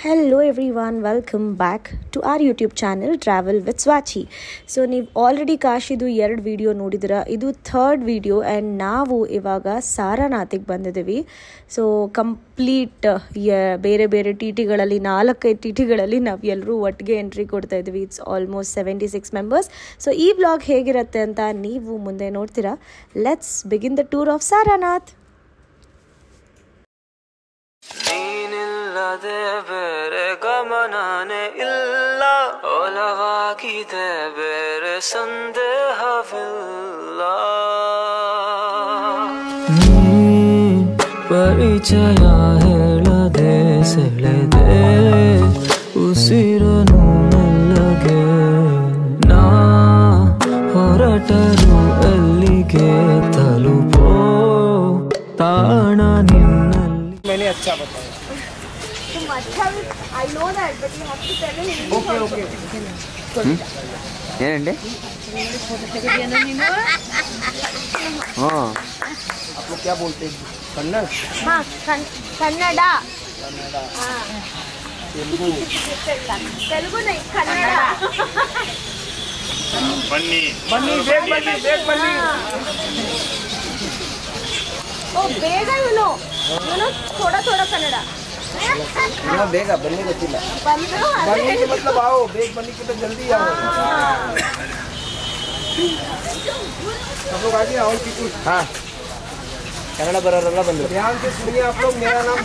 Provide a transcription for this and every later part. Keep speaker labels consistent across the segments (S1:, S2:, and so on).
S1: Hello everyone, welcome back to our YouTube channel Travel with Swachi. So ನೀವು already ಕಾಶಿದು 2 video ನೋಡಿದಿರ, ಇದು 3rd video and ನಾವು ಇವಾಗ ಸಾರನಾಥಿಗೆ ಬಂದಿದ್ದೀವಿ. So complete ಬೇರೆ ಬೇರೆ ಟಿ ಟಿಗಳಲ್ಲಿ 4-5 ಟಿ ಟಿಗಳಲ್ಲಿ ನಾವು ಎಲ್ಲರೂ ಒಟ್ಟಿಗೆ ಎಂಟ್ರಿ ಕೊಡ್ತಾ ಇದ್ದೀವಿ. It's almost 76 members. ಸೊ ಈ ವ್ಲಾಗ್ ಹೇಗಿರುತ್ತೆ ಅಂತ ನೀವು ಮುಂದೆ ನೋಡ್ತೀರಾ. Let's begin the tour of Sarnath.
S2: ಬೇರೆ ಗಮನನೇ ಇಲ್ಲ, ಒಲವಾಗಿದೆ ಬೇರೆ ಸಂದೇಹವಿಲ್ಲ. ಪರಿಚಯ ಹೇಳದೆ ಸೆಳೆದೆ ಉಸಿರನು ಮೆಲ್ಲಗೆ, ನಾ ಹೊರಟರು ಎಲ್ಲಿಗೆ ತಲುಪೋ ತಾಣ ನಿನ್ನಲ್ಲಿ.
S3: मैंने अच्छा बताया.
S1: तुम अच्छा, I know that, but you have to tell in English.
S3: Okay.
S2: ఏంటండి?
S3: आप लोग क्या बोलते हैं? कन्नड़?
S1: हाँ, कन्नड़ा. हाँ.
S3: तेलुगु
S1: नहीं, कन्नड़ा.
S3: बन्नी.
S1: Oh, ಬೇಗ ಇವನು थोड़ा कन्नड़.
S3: ಬೇಗ ಬನ್ನಿ ಗೊತ್ತಿಲ್ಲ.
S1: ಬಂದ್ರು
S3: बन्नी के मतलब आओ, ಬೇಗ बन्नी के तो जल्दी आओ. सब लोग आगे आओ पीछे. हाँ, कन्नड़ बरोबरಲ್ಲ ಬಂದ್ರು. ध्यान से सुनिए आप लोग. मेरा नाम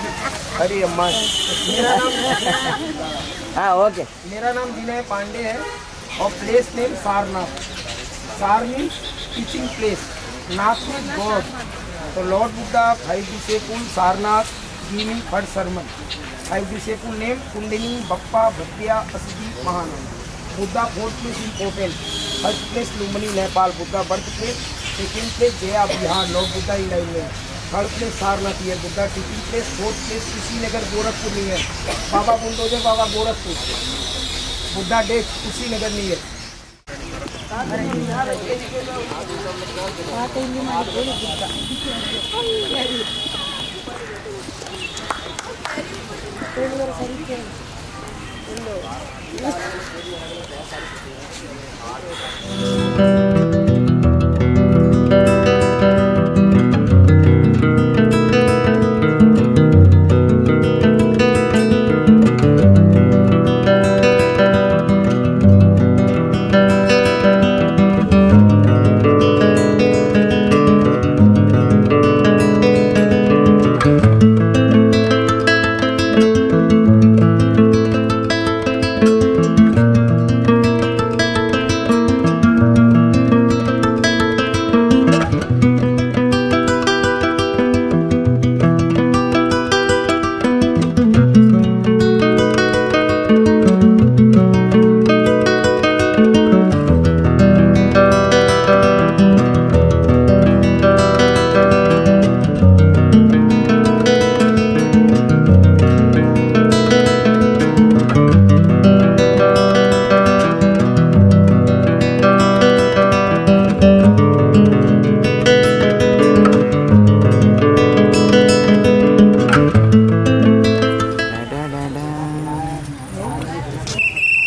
S3: अरे अम्मा, मेरा नाम हाँ ओके. मेरा नाम विनय पांडे है और प्लेस नेम सारनाथ. सार मीन्स टीचिंग प्लेस, नाथ मीन्स गॉड. तो Lord Buddha 5 disciple Sarnath giving first sermon. 5 disciple name Kundalini, Bappa, Bhadriya, Asiddhi, Mahanand. Buddha 4th place important. 1st place Lumbini Nepal Buddha birth place. 2nd place Gaya Bihar Lord Buddha in England. 3rd place Sarnath here Buddha teaching place. 4th place Kushinagar Gorakhpur near. बाबा bulldozer बाबा Gorakhpur. Buddha dead Kushinagar near.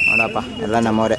S2: ನೋಡಪ್ಪ ಎಲ್ಲ ನಮ್ಮವರೇ.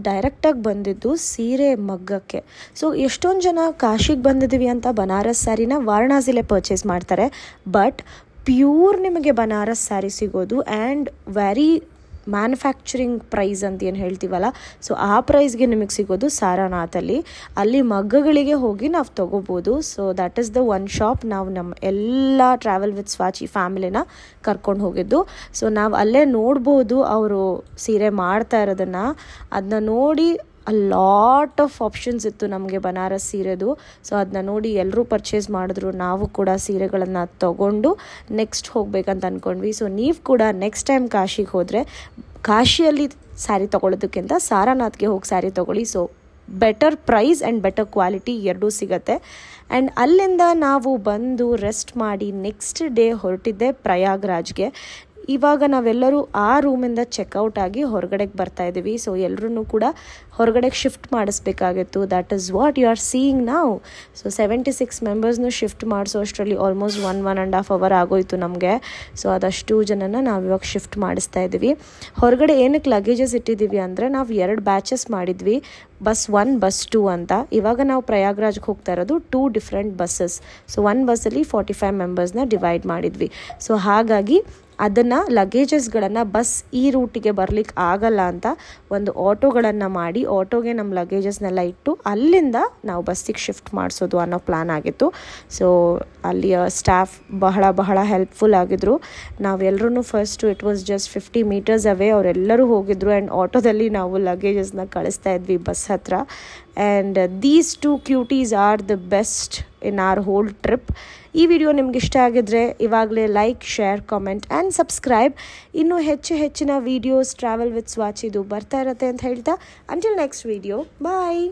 S1: ಡೈರೆಕ್ಟಾಗಿ ಬಂದಿದ್ದು ಸೀರೆ ಮಗ್ಗಕ್ಕೆ. So ಎಷ್ಟೊಂದು ಜನ ಕಾಶಿಗೆ ಬಂದಿದ್ದೀವಿ ಅಂತ ಬನಾರಸ್ ಸ್ಯಾರಿನ ವಾರಣಾಸಿಲೇ ಪರ್ಚೇಸ್ ಮಾಡ್ತಾರೆ. ಬಟ್ ಪ್ಯೂರ್ ನಿಮಗೆ ಬನಾರಸ್ ಸ್ಯಾರಿ ಸಿಗೋದು ಆ್ಯಂಡ್ ವೆರಿ ಮ್ಯಾನುಫ್ಯಾಕ್ಚರಿಂಗ್ ಪ್ರೈಸ್ ಅಂತ ಏನು ಹೇಳ್ತೀವಲ್ಲ, ಸೊ ಆ ಪ್ರೈಸ್ಗೆ ನಿಮಗೆ ಸಿಗೋದು ಸಾರಾನಾಥಲ್ಲಿ. ಅಲ್ಲಿ ಮಗ್ಗಗಳಿಗೆ ಹೋಗಿ ನಾವು ತೊಗೋಬೋದು. So that is the one shop ನಾವು ನಮ್ಮ ಎಲ್ಲ ಟ್ರಾವೆಲ್ ವಿತ್ ಸ್ವಾಚಿ ಫ್ಯಾಮಿಲಿನ ಕರ್ಕೊಂಡು ಹೋಗಿದ್ದು. ಸೊ ನಾವು ಅಲ್ಲೇ ನೋಡ್ಬೋದು ಅವರು ಸೀರೆ ಮಾಡ್ತಾ ಇರೋದನ್ನು. ಅದನ್ನ ನೋಡಿ ಲಾಟ್ ಆಫ್ ಆಪ್ಷನ್ಸ್ ಇತ್ತು ನಮಗೆ ಬನಾರಸ್ ಸೀರೆದು. ಸೊ ಅದನ್ನ ನೋಡಿ ಎಲ್ಲರೂ ಪರ್ಚೇಸ್ ಮಾಡಿದ್ರು. ನಾವು ಕೂಡ ಸೀರೆಗಳನ್ನು ತೊಗೊಂಡು ನೆಕ್ಸ್ಟ್ ಹೋಗ್ಬೇಕಂತ ಅಂದ್ಕೊಂಡ್ವಿ. ಸೊ ನೀವು ಕೂಡ ನೆಕ್ಸ್ಟ್ ಟೈಮ್ ಕಾಶಿಗೆ ಹೋದರೆ ಕಾಶಿಯಲ್ಲಿ ಸ್ಯಾರಿ ತೊಗೊಳೋದಕ್ಕಿಂತ ಸಾರಾನಾಥ್ಗೆ ಹೋಗಿ ಸ್ಯಾರಿ ತೊಗೊಳ್ಳಿ. So better price and better quality ಎರಡೂ ಸಿಗುತ್ತೆ. ಆ್ಯಂಡ್ ಅಲ್ಲಿಂದ ನಾವು ಬಂದು ರೆಸ್ಟ್ ಮಾಡಿ ನೆಕ್ಸ್ಟ್ ಡೇ ಹೊರಟಿದ್ದೆ ಪ್ರಯಾಗ್ರಾಜ್ಗೆ. ಇವಾಗ ನಾವೆಲ್ಲರೂ ಆ ರೂಮಿಂದ ಚೆಕ್ಔಟ್ ಆಗಿ ಹೊರಗಡೆಗೆ ಬರ್ತಾ ಇದ್ದೀವಿ. ಸೊ ಎಲ್ಲರೂ ಕೂಡ ಹೊರಗಡೆಗೆ ಶಿಫ್ಟ್ ಮಾಡಿಸ್ಬೇಕಾಗಿತ್ತು. That is what you are seeing ನಾವು. ಸೊ 76 ಮೆಂಬರ್ಸ್ನು ಶಿಫ್ಟ್ ಮಾಡಿಸೋ ಅಷ್ಟರಲ್ಲಿ ಆಲ್ಮೋಸ್ಟ್ 1.5 ಅವರ್ ಆಗೋಯ್ತು ನಮಗೆ. ಸೊ ಅದಷ್ಟು ಜನನ ನಾವು ಇವಾಗ ಶಿಫ್ಟ್ ಮಾಡಿಸ್ತಾ ಇದ್ದೀವಿ. ಹೊರಗಡೆ ಏನಕ್ಕೆ ಲಗೇಜಸ್ ಇಟ್ಟಿದ್ದೀವಿ ಅಂದರೆ ನಾವು 2 ಬ್ಯಾಚಸ್ ಮಾಡಿದ್ವಿ, ಬಸ್ 1 ಬಸ್ 2 ಅಂತ. ಇವಾಗ ನಾವು ಪ್ರಯಾಗ್ರಾಜ್ಗೆ ಹೋಗ್ತಾ ಇರೋದು 2 ಡಿಫ್ರೆಂಟ್ ಬಸ್ಸಸ್. ಸೊ 1 ಬಸ್ಸಲ್ಲಿ 45 ಮೆಂಬರ್ಸ್ನ ಡಿವೈಡ್ ಮಾಡಿದ್ವಿ. ಸೊ ಹಾಗಾಗಿ ಅದನ್ನು ಲಗೇಜಸ್ಗಳನ್ನು ಬಸ್ ಈ ರೂಟಿಗೆ ಬರಲಿಕ್ಕೆ ಆಗಲ್ಲ ಅಂತ ಒಂದು ಆಟೋಗಳನ್ನು ಮಾಡಿ ಆಟೋಗೆ ನಮ್ಮ ಲಗೇಜಸ್ನೆಲ್ಲ ಇಟ್ಟು ಅಲ್ಲಿಂದ ನಾವು ಬಸ್ಸಿಗೆ ಶಿಫ್ಟ್ ಮಾಡಿಸೋದು ಅನ್ನೋ ಪ್ಲ್ಯಾನ್ ಆಗಿತ್ತು. ಸೊ ಅಲ್ಲಿಯ ಸ್ಟಾಫ್ ಬಹಳ ಹೆಲ್ಪ್ಫುಲ್ ಆಗಿದ್ರು. ನಾವೆಲ್ಲರೂ first it was just 50 meters ಅವೇ ಅವರೆಲ್ಲರೂ ಹೋಗಿದ್ರು. ಆ್ಯಂಡ್ ಆಟೋದಲ್ಲಿ ನಾವು ಲಗೇಜಸ್ನ ಕಳಿಸ್ತಾ ಇದ್ವಿ ಬಸ್ ಹತ್ರ. And these 2 cuties are the best in our whole trip. ಈ ವಿಡಿಯೋ ನಿಮ್ಗೆ ಇಷ್ಟ ಆಗಿದ್ರೆ ಇವಾಗಲೇ like, share, comment and subscribe. ಇನ್ನೂ ಹೆಚ್ಚಿನ ವೀಡಿಯೋಸ್ ಟ್ರಾವೆಲ್ ವಿತ್ ಸ್ವಾಚಿದು ಬರ್ತಾ ಇರುತ್ತೆ ಅಂತ ಹೇಳ್ತಾ, ಅಂಟಿಲ್ ನೆಕ್ಸ್ಟ್ ವಿಡಿಯೋ, ಬಾಯ್.